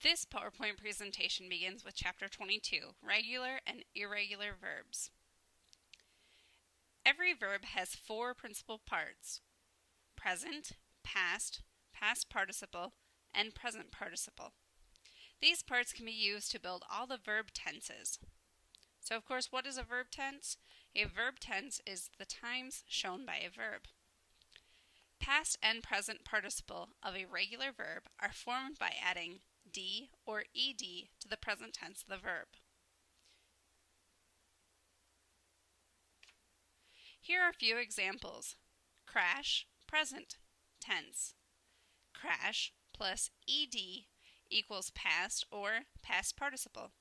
This PowerPoint presentation begins with Chapter 22, Regular and Irregular Verbs. Every verb has four principal parts: present, past, past participle, and present participle. These parts can be used to build all the verb tenses. So, of course, what is a verb tense? A verb tense is the times shown by a verb. Past and present participle of a regular verb are formed by adding d or ed to the present tense of the verb. Here are a few examples. Crash, present tense. Crash plus ed equals past or past participle.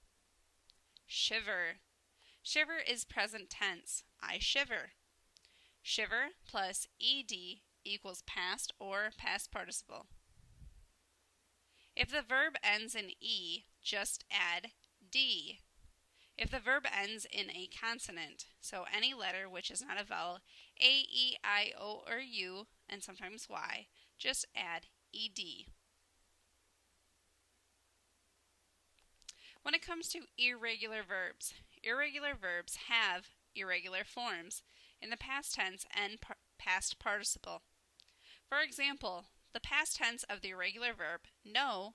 Shiver. Shiver is present tense. I shiver. Shiver plus ed equals past or past participle. If the verb ends in e, just add d. If the verb ends in a consonant, so any letter which is not a vowel, a, e, I, o, or u, and sometimes y, just add ed. When it comes to irregular verbs have irregular forms in the past tense and past participle. For example, the past tense of the irregular verb know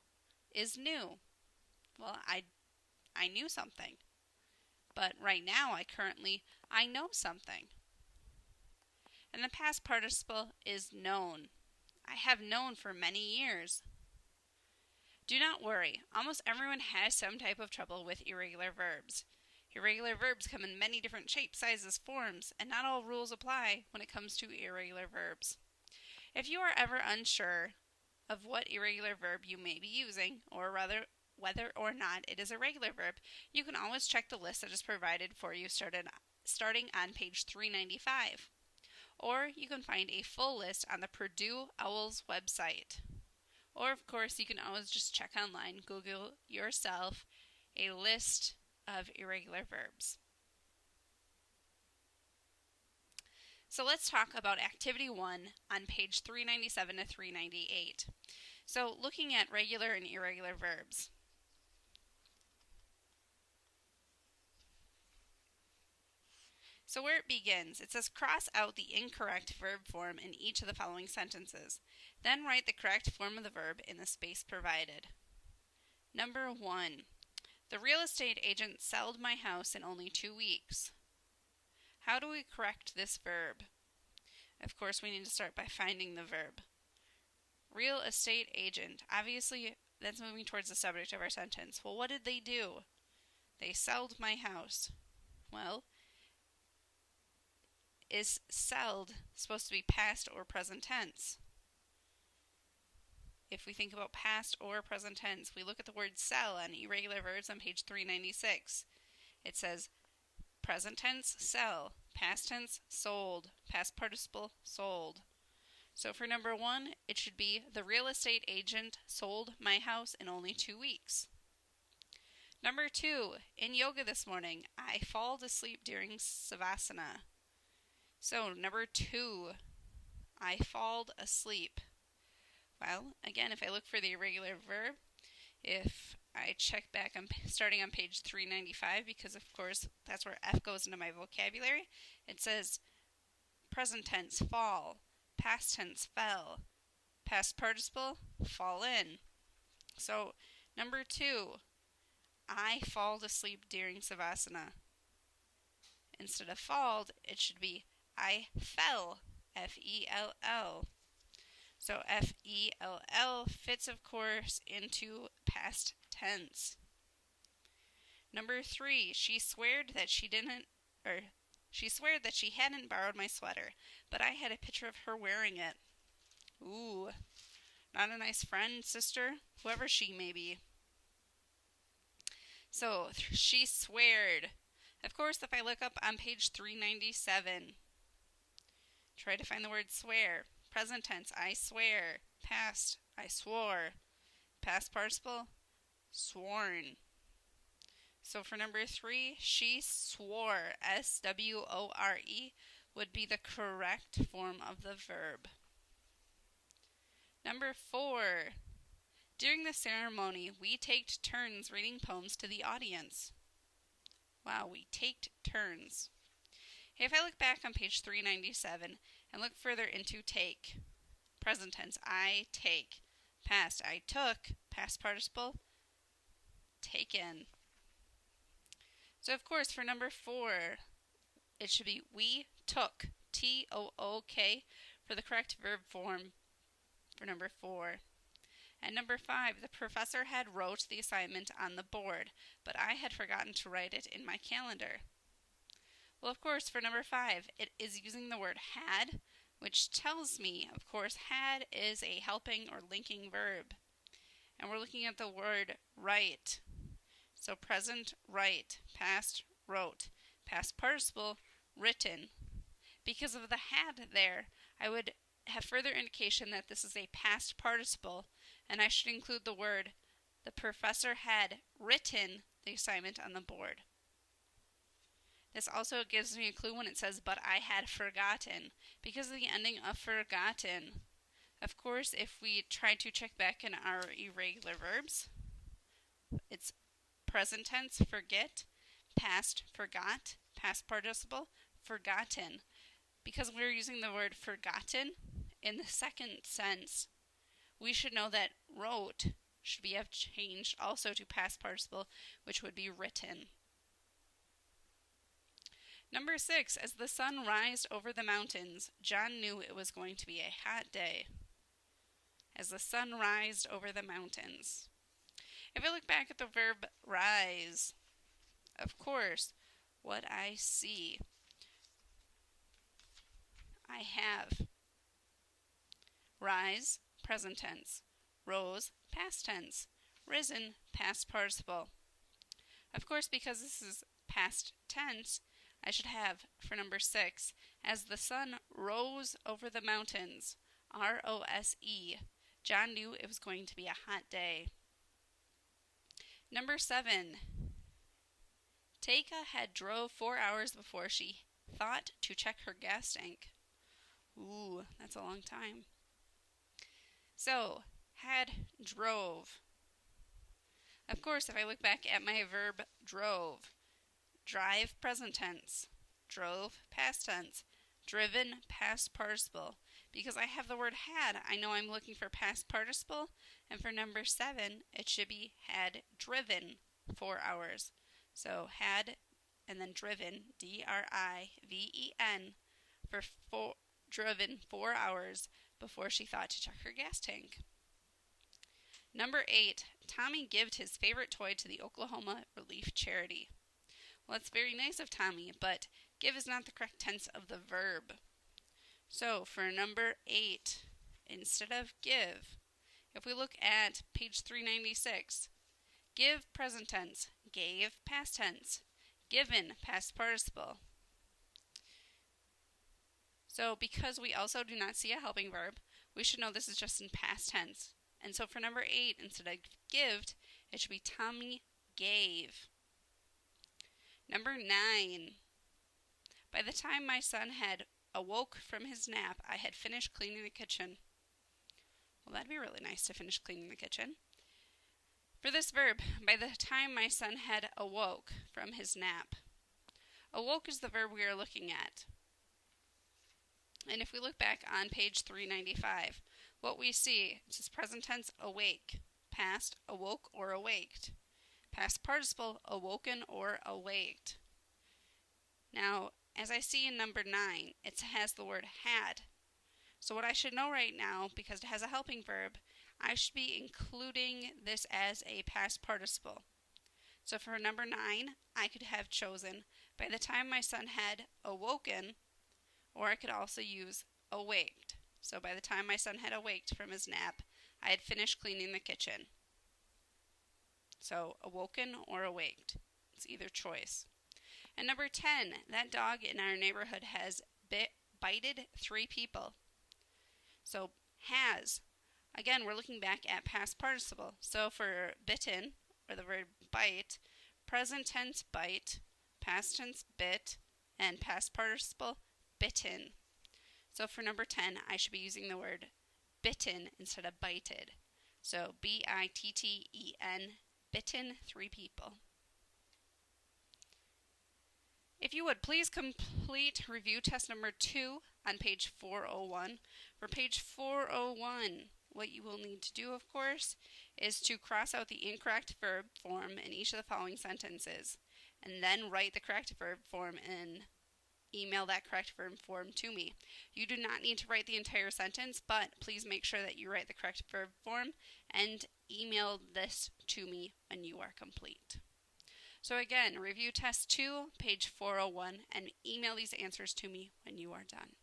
is knew. Well, I knew something. But right now I know something. And the past participle is known. I have known for many years. Do not worry, almost everyone has some type of trouble with irregular verbs. Irregular verbs come in many different shapes, sizes, forms, and not all rules apply when it comes to irregular verbs. If you are ever unsure of what irregular verb you may be using, or rather whether or not it is a regular verb, you can always check the list that is provided for you starting on page 395. Or you can find a full list on the Purdue OWL's website. Or of course you can always just check online, Google yourself a list of irregular verbs. So let's talk about Activity 1 on page 397 to 398. So looking at regular and irregular verbs. So where it begins, it says cross out the incorrect verb form in each of the following sentences. Then write the correct form of the verb in the space provided. Number 1. The real estate agent sold my house in only 2 weeks. How do we correct this verb? Of course, we need to start by finding the verb. Real estate agent. Obviously, that's moving towards the subject of our sentence. Well, what did they do? They sold my house. Well, is sold supposed to be past or present tense? If we think about past or present tense, we look at the word sell on irregular verbs on page 396. It says present tense, sell. Past tense, sold. Past participle, sold. So for number 1, it should be the real estate agent sold my house in only 2 weeks. Number 2, in yoga this morning, I fall asleep during savasana. So number 2, I fall asleep. Well, again, if I look for the irregular verb, if I check back starting on page 395, because of course that's where F goes into my vocabulary, it says present tense, fall, past tense, fell, past participle, fall in. So number 2, I fall asleep during savasana. Instead of fall, it should be I fell, F-E-L-L. So F-E-L-L fits, of course, into past tense. Number 3, she swore that she hadn't borrowed my sweater, but I had a picture of her wearing it. Ooh, not a nice friend, sister, whoever she may be. So she sweared. Of course, if I look up on page 397, try to find the word swear. Present tense, I swear. Past, I swore. Past participle, sworn. So for number 3, she swore, S-W-O-R-E, would be the correct form of the verb. Number 4, During the ceremony, we taked turns reading poems to the audience. Wow, we taked turns. Hey, if I look back on page 397 and look further into take, present tense, I take. Past, I took. Past participle, taken. So, of course, for number 4, it should be we took, T-O-O-K, for the correct verb form for number 4. And number 5, the professor had wrote the assignment on the board, but I had forgotten to write it in my calendar. Well, of course, for number 5, it is using the word had, which tells me, of course, had is a helping or linking verb. And we're looking at the word write. So present, write. Past, wrote. Past participle, written. Because of the had there, I would have further indication that this is a past participle, and I should include the word, the professor had written the assignment on the board. This also gives me a clue when it says, but I had forgotten, because of the ending of forgotten. Of course, if we try to check back in our irregular verbs, it's present tense, forget, past, forgot, past participle, forgotten. Because we're using the word forgotten in the second sense, we should know that wrote should be changed also to past participle, which would be written. Number 6, as the sun rised over the mountains, John knew it was going to be a hot day. As the sun rised over the mountains. If I look back at the verb rise, of course, what I see, I have rise, present tense, rose, past tense, risen, past participle. Of course, because this is past tense, I should have, for number 6, as the sun rose over the mountains, R-O-S-E, John knew it was going to be a hot day. Number 7, Teika had drove 4 hours before she thought to check her gas tank. Ooh, that's a long time. So, had drove. Of course, if I look back at my verb drove, drive, present tense, drove, past tense, driven, past participle. Because I have the word had, I know I'm looking for past participle, and for number 7, it should be had driven 4 hours. So had and then driven, D-R-I-V-E-N, for driven 4 hours before she thought to check her gas tank. Number 8, Tommy gave his favorite toy to the Oklahoma Relief Charity. Well, that's very nice of Tommy, but give is not the correct tense of the verb. So, for number 8, instead of give, if we look at page 396, give, present tense, gave, past tense, given, past participle. So, because we also do not see a helping verb, we should know this is just in past tense. And so for number 8, instead of gived, it should be Tommy gave. Number 9, by the time my son had awoke from his nap, I had finished cleaning the kitchen. Well, that'd be really nice to finish cleaning the kitchen. For this verb, by the time my son had awoke from his nap. Awoke is the verb we are looking at. And if we look back on page 395, what we see is present tense awake, past awoke or awaked, past participle awoken or awaked. Now, as I see in number 9, it has the word had. So what I should know right now, because it has a helping verb, I should be including this as a past participle. So for number 9, I could have chosen, by the time my son had awoken, or I could also use awaked. So by the time my son had awaked from his nap, I had finished cleaning the kitchen. So awoken or awaked. It's either choice. And number 10, that dog in our neighborhood has bited 3 people. So has. Again, we're looking back at past participle. So for bitten, or the verb bite, present tense bite, past tense bit, and past participle bitten. So for number 10, I should be using the word bitten instead of bited. So B-I-T-T-E-N, bitten, 3 people. If you would, please complete review test number 2 on page 401. For page 401, what you will need to do, of course, is to cross out the incorrect verb form in each of the following sentences, and then write the correct verb form and email that correct verb form to me. You do not need to write the entire sentence, but please make sure that you write the correct verb form and email this to me when you are complete. So again, review test 2, page 401, and email these answers to me when you are done.